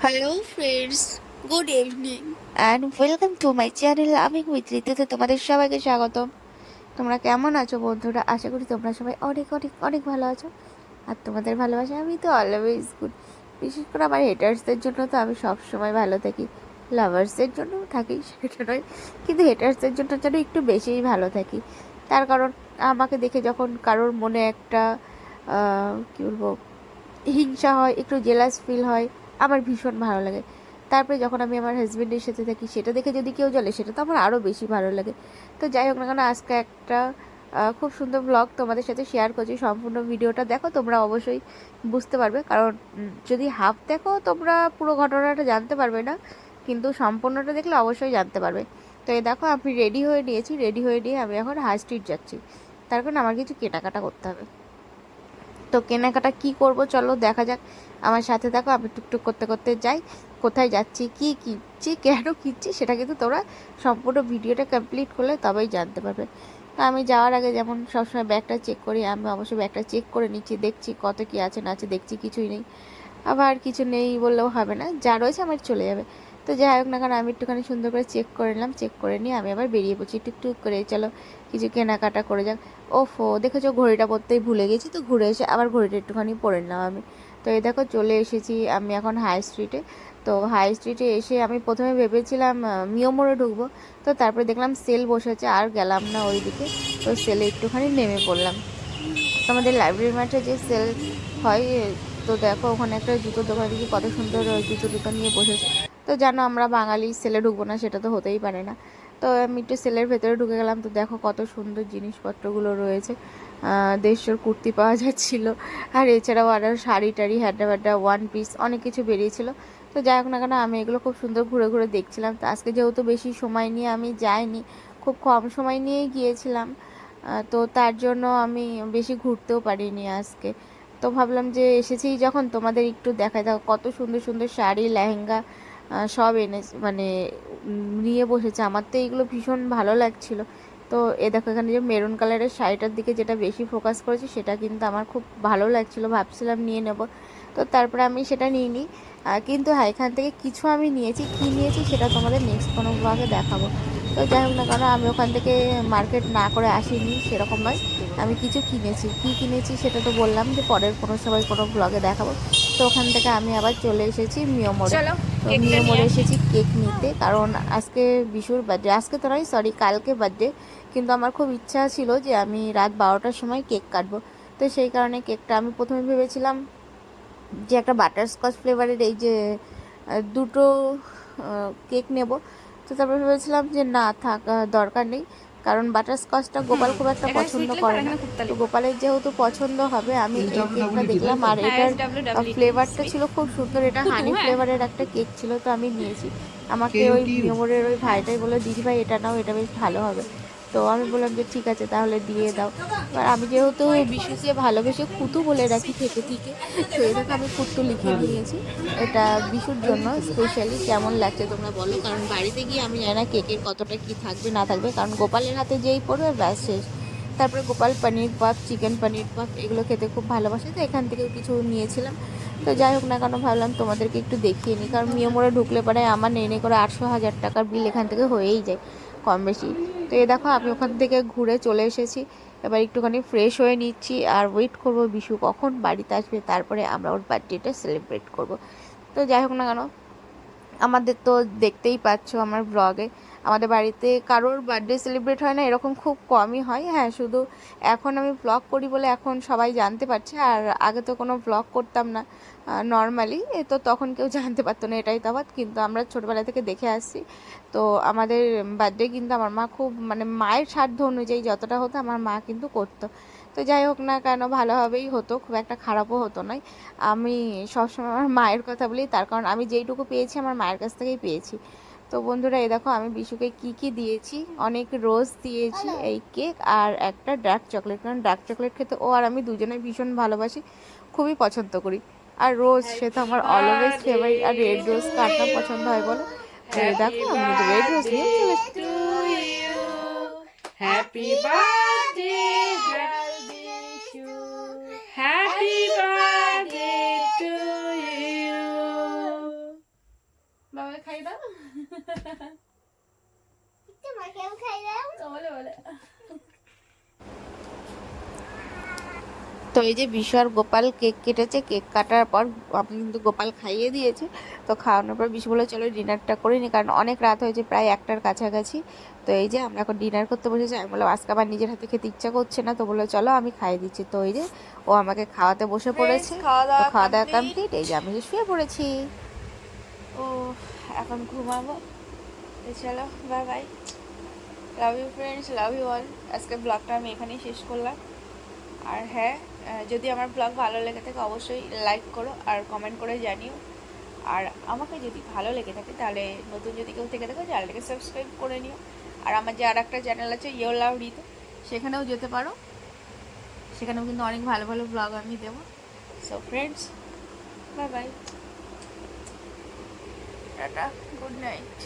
Hello friends, good evening and welcome to my channel আমি with ঋতুতে তোমাদের সবাইকে স্বাগতম। তোমরা কেমন আছো বন্ধুরা? আশা করি তোমরা সবাই অনেক অনেক অনেক ভালো আছো। আর তোমাদের ভালোবাসা আমি তো অলওয়েজ গুড। বিশেষ করে আমার হেটার্সদের জন্য তো আমি সবসময় ভালো থাকি। লাভার্সদের জন্য থাকি সেটা নয়, কিন্তু হেটার্সদের জন্য যেন একটু বেশিই ভালো থাকি। তার কারণ আমাকে দেখে যখন কারোর মনে একটা কী বলবো, হিংসা হয়, একটু জেলাস ফিল হয়, আমার ভীষণ ভালো লাগে। তারপরে যখন আমি আমার হাজব্যান্ডের সাথে থাকি সেটা দেখে যদি কেউ জ্বলে সেটা তো আমার আরও বেশি ভালো লাগে। তো যাই হোক না কেন, আজকে একটা খুব সুন্দর ব্লগ তোমাদের সাথে শেয়ার করছি। সম্পূর্ণ ভিডিওটা দেখো, তোমরা অবশ্যই বুঝতে পারবে। কারণ যদি হাফ দেখো তোমরা পুরো ঘটনাটা জানতে পারবে না, কিন্তু সম্পূর্ণটা দেখলে অবশ্যই জানতে পারবে। তো এই দেখো আমি রেডি হয়ে নিয়েছি, রেডি হয়ে নিয়ে আমি এখন হাই স্ট্রিট যাচ্ছি। তার কারণ আমার কিছু কেনাকাটা করতে হবে। তো কেনাকাটা কি করব চলো দেখা যাক, আমার সাথে দেখো। আমি টুকটুক করতে করতে যাই, কোথায় যাচ্ছি, কি কিনছি, কেন কিনছি সেটা কিন্তু তোমরা সম্পূর্ণ ভিডিওটা কমপ্লিট করলে তবেই জানতে পারবে। তো আমি যাওয়ার আগে যেমন সবসময় ব্যাগটা চেক করি, আমি অবশ্যই ব্যাগটা চেক করে নিচ্ছি, দেখছি কত কি আছে না আছে, দেখছি কিছুই নেই। আবার কিছু নেই বললেও হবে না, যা রয়েছে আমার চলে যাবে। তো যাই হোক না কারণ আমি একটুখানি সুন্দর করে চেক করে নিলাম, চেক করে নিয়ে আমি আবার বেরিয়ে পড়ছি টুকটুক করে। চলো কিছু কেনাকাটা করে যাক। ওফো, দেখেছো ঘড়িটা পরতেই ভুলে গেছি, তো ঘুরে এসে আবার ঘড়িটা একটুখানি পরে নিলাম আমি। তো এই দেখো চলে এসেছি আমি এখন হাই স্ট্রিটে। তো হাই স্ট্রিটে এসে আমি প্রথমে ভেবেছিলাম মিও মোড়ে ঢুকবো, তো তারপরে দেখলাম সেল বসেছে আর গেলাম না ওই দিকে। তো সেলে একটুখানি নেমে পড়লাম। তো আমাদের লাইব্রেরি মাঠে যে সেল হয়, তো দেখো ওখানে একটা জুতোর দোকান দেখি কত সুন্দর জুতো দোকান নিয়ে বসেছে। তো জানো আমরা বাঙালি সেলে ঢুকবো না সেটা তো হতেই পারে না। তো আমি একটু সেলের ভেতরে ঢুকে গেলাম। তো দেখো কত সুন্দর জিনিসপত্রগুলো রয়েছে। দেড়শোর কুর্তি পাওয়া যাচ্ছিল, আর এছাড়াও আরও শাড়ি টাড়ি হ্যাডা ব্যাডা ওয়ান পিস অনেক কিছু বেরিয়েছিল। তো যাই হোক না কেন, আমি এগুলো খুব সুন্দর ঘুরে ঘুরে দেখছিলাম। তো আজকে যেহেতু বেশি সময় নিয়ে আমি যাইনি, খুব কম সময় নিয়েই গিয়েছিলাম, তো তার জন্য আমি বেশি ঘুরতেও পারিনি আজকে। তো ভাবলাম যে এসেছি যখন তোমাদের একটু দেখাই দাও, কত সুন্দর সুন্দর শাড়ি লেহেঙ্গা সব এনে মানে নিয়ে বসেছে। আমার তো এইগুলো ভীষণ ভালো লাগছিল। তো এ দেখো এখানে যে মেরুন কালারের শাড়িটার দিকে যেটা বেশি ফোকাস করেছি সেটা কিন্তু আমার খুব ভালো লাগছিল, ভাবছিলাম নিয়ে নেব। তো তারপরে আমি সেটা নিইনি। কিন্তু হ্যাঁ, এখান থেকে কিছু আমি নিয়েছি, কী নিয়েছি সেটা তোমাদের নেক্সট কোনো ব্লগে দেখাবো। তো যাই হোক না কেন, আমি ওখান থেকে মার্কেট না করে আসিনি সেরকম নয়, আমি কিছু কিনেছি। কী কিনেছি সেটা তো বললাম যে পরের কোনো সময় কোনো ব্লগে দেখাবো। তো ওখান থেকে আমি আবার চলে এসেছি মিও মোড়ে। তো মিও মোড়ে এসেছি কেক নিতে, কারণ আজকে বিশুর বার্থডে। আজকে তো নয়, সরি, কালকে বার্থডে। কিন্তু আমার খুব ইচ্ছা ছিল যে আমি রাত 12টার সময় কেক কাটবো। তো সেই কারণে কেকটা আমি প্রথমে ভেবেছিলাম যে একটা বাটারস্কচ ফ্লেভারের এই যে দুটো কেক নেব। তো তারপর ভেবেছিলাম যে না থাক, দরকার নেই, কারণ বাটারস্কচটা গোপাল খুব একটা পছন্দ করে না। তো গোপালের যেহেতু পছন্দ হবে, আমি এই কেকটা দেখলাম, আর এটার ফ্লেভারটা ছিল খুব সুন্দর, এটা হানি ফ্লেভারের একটা কেক ছিল, তো আমি নিয়েছি। আমাকে ওই মিয়মোরের ওই ভাইটাই বললো, দিদি ভাই এটা নাও, এটা বেশ ভালো হবে। তো আমি বললাম যে ঠিক আছে তাহলে দিয়ে দাও। এবার আমি যেহেতু বিশুকে ভালোবেসে কুতু বলে রাখি থেকে থেকে, তো এটাকে আমি কুত্তু লিখে নিয়েছি। এটা বিশুর জন্য স্পেশালি। কেমন লাগছে তোমরা বলো, কারণ বাড়িতে গিয়ে আমি জানি না কেকের কতটা কি থাকবে না থাকবে, কারণ গোপালের হাতে যেই পড়বে ব্যাস শেষ। তারপরে গোপাল পনির পাপ, চিকেন পনির পাপ এগুলো খেতে খুব ভালোবাসে, তো এখান থেকেও কিছু নিয়েছিলাম। তো যাই হোক না কেন, ভাবলাম তোমাদেরকে একটু দেখিয়ে নিই, কারণ মিও মোড়ে ঢুকলে পরে আমার নেই নেই করে 800,000 টাকার বিল এখান থেকে হয়েই যায় কম বেশি। তো এই দেখো আমি ওখান থেকে ঘুরে চলে এসেছি। এবার একটুখানি ফ্রেশ হয়ে নিচ্ছি আর ওয়েট করবো বিশু কখন বাড়িতে আসবে, তারপরে আমরা ওর বার্থডেটা সেলিব্রেট করব। তো যাই হোক না কেন, আমাদের তো দেখতেই পাচ্ছ আমার ব্লগে, আমাদের বাড়িতে কারোর বার্থডে সেলিব্রেট হয় না, এরকম খুব কমই হয়। হ্যাঁ, শুধু এখন আমি ব্লগ করি বলে এখন সবাই জানতে পারছে, আর আগে তো কোনো ব্লগ করতাম না নর্মালি, তো তখন কেউ জানতে পারতো না, এটাই তফাৎ। কিন্তু আমরা ছোটোবেলা থেকে দেখে আসছি। তো আমাদের বার্থডে কিন্তু আমার মা খুব মানে মায়ের সাধ্য অনুযায়ী যতটা হতো আমার মা কিন্তু করতো। তো যাই হোক না কেন, ভালোভাবেই হতো, খুব একটা খারাপও হতো নয়। আমি সবসময় আমার মায়ের কথা বলি, তার কারণ আমি যেইটুকু পেয়েছি আমার মায়ের কাছ থেকেই পেয়েছি। তো বন্ধুরা এই দেখো আমি বিশুকে কি কি দিয়েছি, অনেক রোজ দিয়েছি, এই কেক আর একটা ডার্ক চকলেট, কারণ ডার্ক চকলেট খেতে ও আর আমি দুজনে ভীষণ ভালোবাসি, খুবই পছন্দ করি। আর রোজ সে তো আমার অলওয়েজ ফেভারিট। আর রেড রোজ কার না পছন্দ হয় বলো? তো এই দেখো আমি কিন্তু রেড রোজ নিয়ে চলে এসেছি। to you. Happy birthday, Jalbishu. Happy birthday to you. খাই দাও তোমাকেও খাই দাও। বলে বলে তো এই যে বিশু আর গোপাল কেক কেটেছে, কেক কাটার পর আমি কিন্তু গোপাল খাইয়ে দিয়েছে। তো খাওয়ানোর পর বিশু বলে চলো ডিনারটা করে নি, কারণ অনেক রাত হয়েছে, প্রায় 1টার কাছাকাছি। তো এই যে আমরা এখন ডিনার করতে বসেছি। আমি বললাম আজকে আমার নিজের হাতে খেতে ইচ্ছা করছে না, তো বললো চলো আমি খাইয়ে দিচ্ছি। তো এই যে ও আমাকে খাওয়াতে বসে পড়েছে। তো খাওয়া দাওয়া কমপ্লিট, এই যে আমি যে শুয়ে পড়েছি। ও এখন ঘুমাবো। তো চলো bye bye, love you friends, love you all. আজকে ব্লগটা আমি এখানেই শেষ করলাম। আর হ্যাঁ, যদি আমার ব্লগ ভালো লেগে থাকে অবশ্যই লাইক করো আর কমেন্ট করে জানিও। আর আমাকে যদি ভালো লেগে থাকে তাহলে নতুন যদি কেউ থেকে থাকে চ্যানেলটাকে সাবস্ক্রাইব করে নিও। আর আমার যে আর একটা চ্যানেল আছে ইউ লাভ রিতু, সেখানেও যেতে পারো, সেখানেও কিন্তু অনেক ভালো ভালো ব্লগ আমি দেবো। So friends, bye bye, tata, good night.